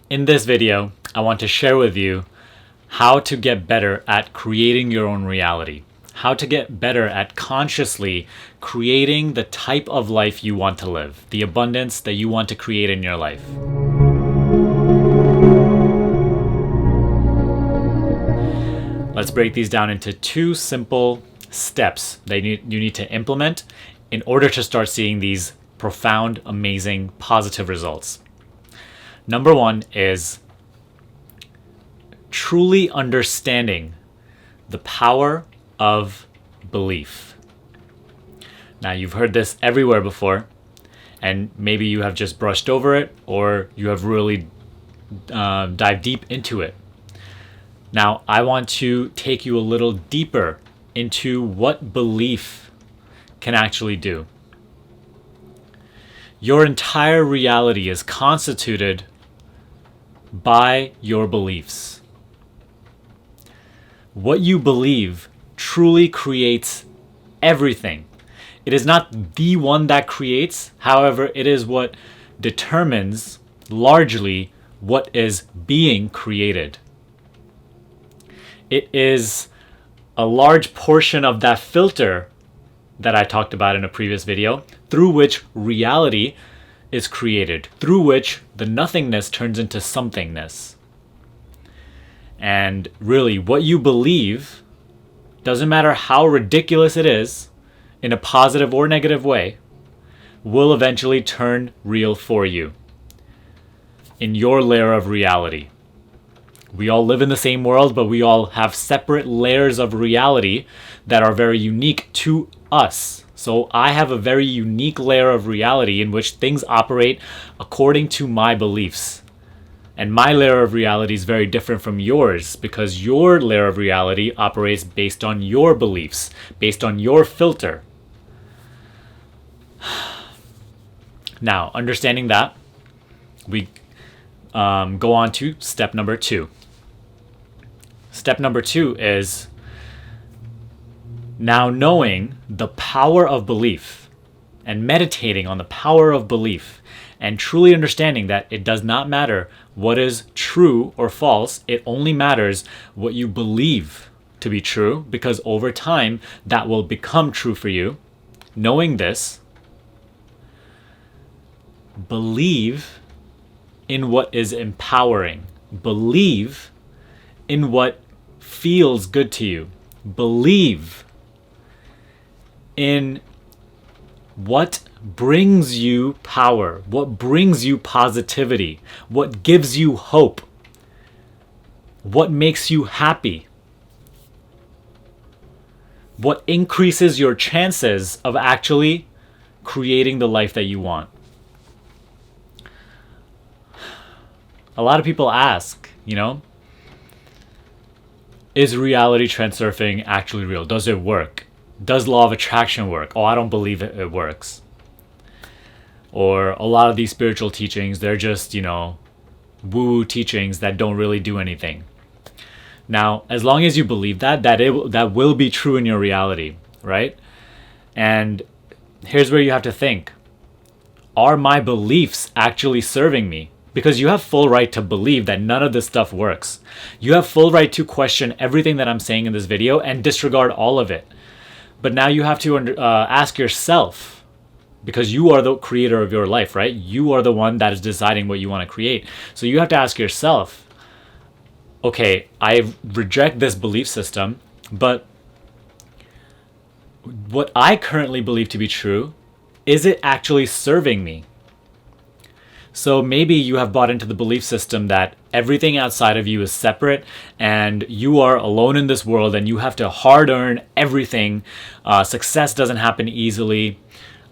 In this video, I want to share with you how to get better at creating your own reality. How to get better at consciously creating the type of life you want to live, the abundance that you want to create in your life. Let's break these down into two simple steps that you need to implement in order to start seeing these profound, amazing, positive results. Number one is truly understanding the power of belief. Now, you've heard this everywhere before, and maybe you have just brushed over it, or you have really dived deep into it. Now, I want to take you a little deeper into what belief can actually do. Your entire reality is constituted by your beliefs. What you believe truly creates everything. It is not the one that creates, however, it is what determines largely what is being created. It is a large portion of that filter that I talked about in a previous video, through which reality is created, through which the nothingness turns into somethingness. And really, what you believe, doesn't matter how ridiculous it is, in a positive or negative way, will eventually turn real for you in your layer of reality. We all live in the same world, but we all have separate layers of reality that are very unique to us. So I have a very unique layer of reality in which things operate according to my beliefs. And my layer of reality is very different from yours because your layer of reality operates based on your beliefs, based on your filter. Now, understanding that, we go on to step number two. Step number two is now knowing the power of belief and meditating on the power of belief and truly understanding that it does not matter what is true or false. It only matters what you believe to be true, because over time that will become true for you. Knowing this, believe in what is empowering. Believe in what feels good to you. Believe in what brings you power, what brings you positivity, what gives you hope, what makes you happy, what increases your chances of actually creating the life that you want. A lot of people ask, is reality transurfing actually real? Does it work? Does law of attraction work? Oh, I don't believe it works. Or a lot of these spiritual teachings, they're just, woo-woo teachings that don't really do anything. Now, as long as you believe that will be true in your reality, right? And here's where you have to think. Are my beliefs actually serving me? Because you have full right to believe that none of this stuff works. You have full right to question everything that I'm saying in this video and disregard all of it. But now you have to ask yourself, because you are the creator of your life, right? You are the one that is deciding what you want to create. So you have to ask yourself, okay, I reject this belief system, but what I currently believe to be true, is it actually serving me? So maybe you have bought into the belief system that everything outside of you is separate and you are alone in this world and you have to hard earn everything. Success doesn't happen easily.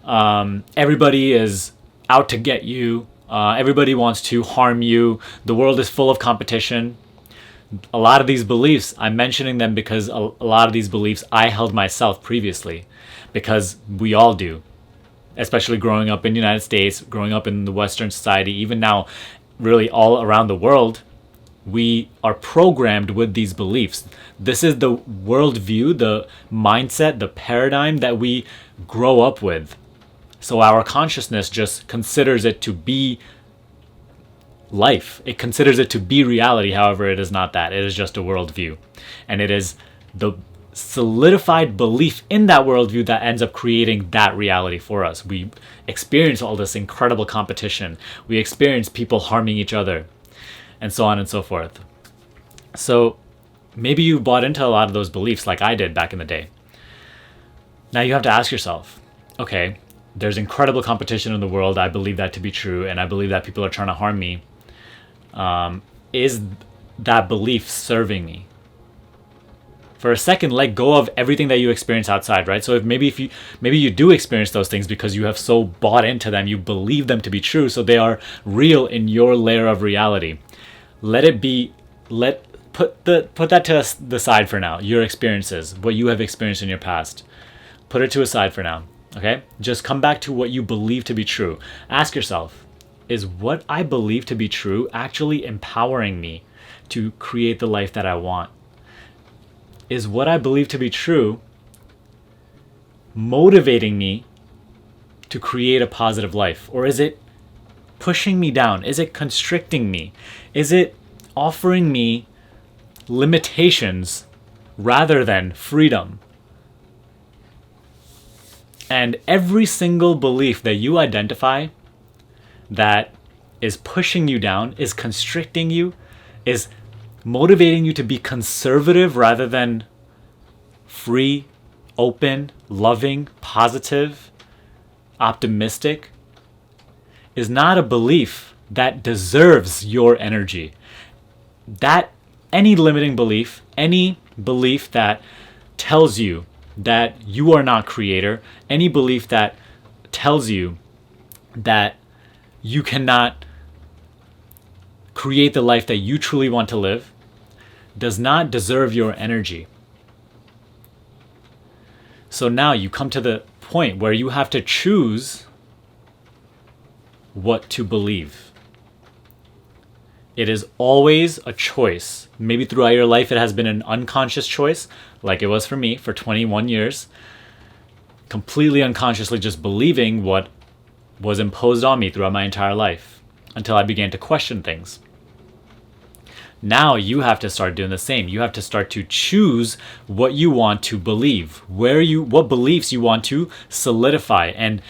Everybody is out to get you. Everybody wants to harm you. The world is full of competition. A lot of these beliefs, I'm mentioning them because a lot of these beliefs I held myself previously, because we all do. Especially growing up in the United States, growing up in the Western society, even now, really all around the world, we are programmed with these beliefs. This is the worldview, the mindset, the paradigm that we grow up with. So our consciousness just considers it to be life. It considers it to be reality. However, it is not that. It is just a worldview. And it is the solidified belief in that worldview that ends up creating that reality for us. We experience all this incredible competition. We experience people harming each other, and so on and so forth. So maybe you bought into a lot of those beliefs like I did back in the day. Now you have to ask yourself, okay, there's incredible competition in the world. I believe that to be true, and I believe that people are trying to harm me. Is that belief serving me? For a second, let go of everything that you experience outside, right? So if maybe you do experience those things because you have so bought into them, you believe them to be true, so they are real in your layer of reality. Let it be. Put that to the side for now. Your experiences, what you have experienced in your past, put it to a side for now. Okay? Just come back to what you believe to be true. Ask yourself, is what I believe to be true actually empowering me to create the life that I want? Is what I believe to be true motivating me to create a positive life? Or is it pushing me down? Is it constricting me? Is it offering me limitations rather than freedom? And every single belief that you identify that is pushing you down, is constricting you, is motivating you to be conservative rather than free, open, loving, positive, optimistic, is not a belief that deserves your energy. That any limiting belief, any belief that tells you that you are not creator, any belief that tells you that you cannot create the life that you truly want to live, does not deserve your energy. So now you come to the point where you have to choose what to believe. It is always a choice. Maybe throughout your life it has been an unconscious choice, like it was for me for 21 years, completely unconsciously just believing what was imposed on me throughout my entire life until I began to question things. Now you have to start doing the same. You have to start to choose what you want to believe, what beliefs you want to solidify and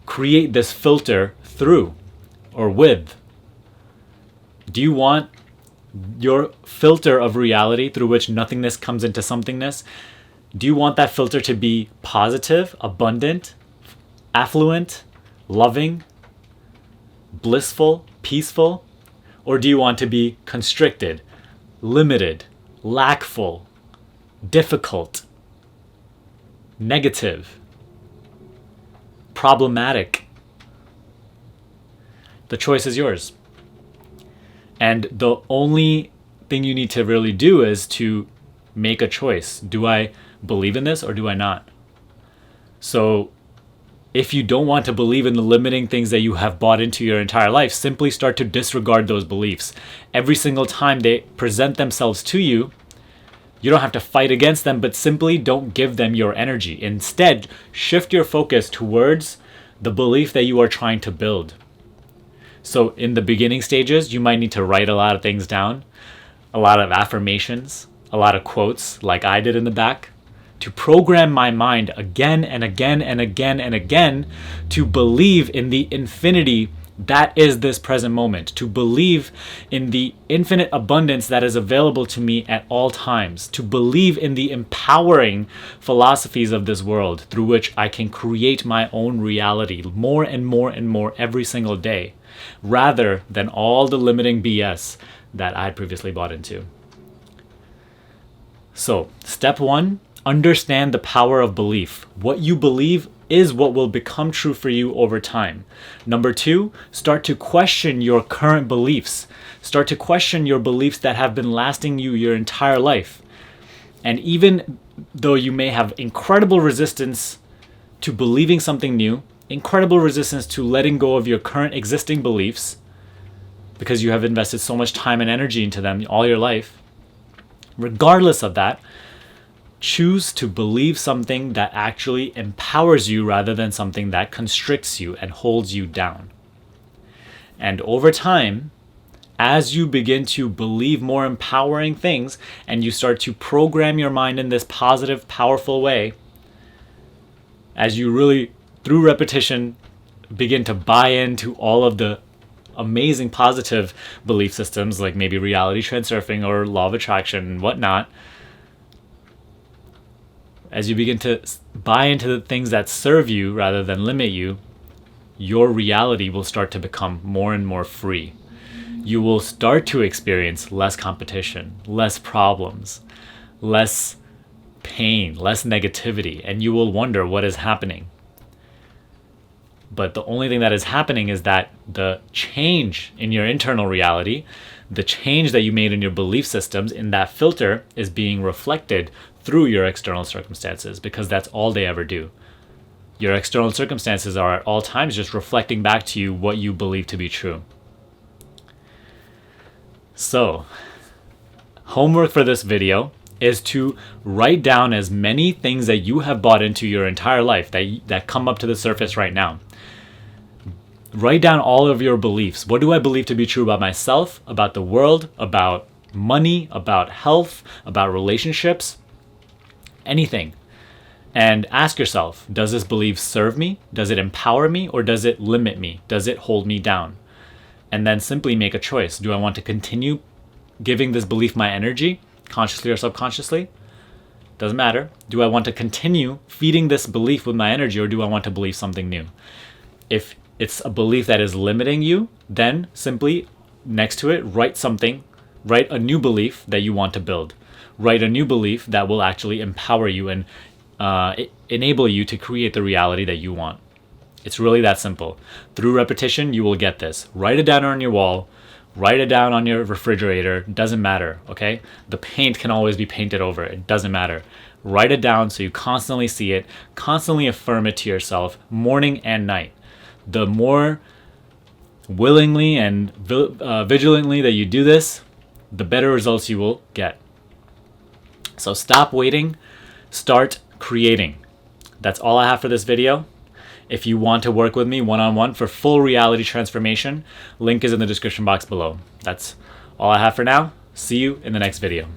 create this filter through or with. Do you want your filter of reality through which nothingness comes into somethingness? Do you want that filter to be positive, abundant, affluent, loving, blissful, peaceful? Or do you want to be constricted, limited, lackful, difficult, negative, problematic? The choice is yours. And the only thing you need to really do is to make a choice. Do I believe in this or do I not? So if you don't want to believe in the limiting things that you have bought into your entire life, simply start to disregard those beliefs. Every single time they present themselves to you, you don't have to fight against them, but simply don't give them your energy. Instead, shift your focus towards the belief that you are trying to build. So in the beginning stages, you might need to write a lot of things down, a lot of affirmations, a lot of quotes like I did in the back, to program my mind again and again and again and again to believe in the infinity that is this present moment, to believe in the infinite abundance that is available to me at all times, to believe in the empowering philosophies of this world through which I can create my own reality more and more and more every single day, rather than all the limiting BS that I had previously bought into. So, step 1, understand the power of belief. What you believe is what will become true for you over time. Number 2, start to question your current beliefs. Start to question your beliefs that have been lasting you your entire life. And even though you may have incredible resistance to believing something new, incredible resistance to letting go of your current existing beliefs, because you have invested so much time and energy into them all your life, regardless of that, choose to believe something that actually empowers you rather than something that constricts you and holds you down. And over time, as you begin to believe more empowering things and you start to program your mind in this positive, powerful way, as you really, through repetition, begin to buy into all of the amazing positive belief systems, like maybe reality transurfing or law of attraction and whatnot, as you begin to buy into the things that serve you rather than limit you, your reality will start to become more and more free. You will start to experience less competition, less problems, less pain, less negativity, and you will wonder what is happening. But the only thing that is happening is that the change in your internal reality, the change that you made in your belief systems, in that filter, is being reflected through your external circumstances, because that's all they ever do. Your external circumstances are at all times just reflecting back to you what you believe to be true. So, homework for this video is to write down as many things that you have bought into your entire life that come up to the surface right now. Write down all of your beliefs. What do I believe to be true about myself, about the world, about money, about health, about relationships, anything. And ask yourself, does this belief serve me? Does it empower me? Or does it limit me? Does it hold me down? And then simply make a choice. Do I want to continue giving this belief my energy, consciously or subconsciously? Doesn't matter. Do I want to continue feeding this belief with my energy, or do I want to believe something new? If it's a belief that is limiting you, then simply next to it, write a new belief that you want to build. Write a new belief that will actually empower you and enable you to create the reality that you want. It's really that simple. Through repetition, you will get this. Write it down on your wall. Write it down on your refrigerator. Doesn't matter, okay? The paint can always be painted over. It doesn't matter. Write it down so you constantly see it. Constantly affirm it to yourself, morning and night. The more willingly and vigilantly that you do this, the better results you will get. So stop waiting. Start creating. That's all I have for this video. If you want to work with me one-on-one for full reality transformation, link is in the description box below. That's all I have for now. See you in the next video.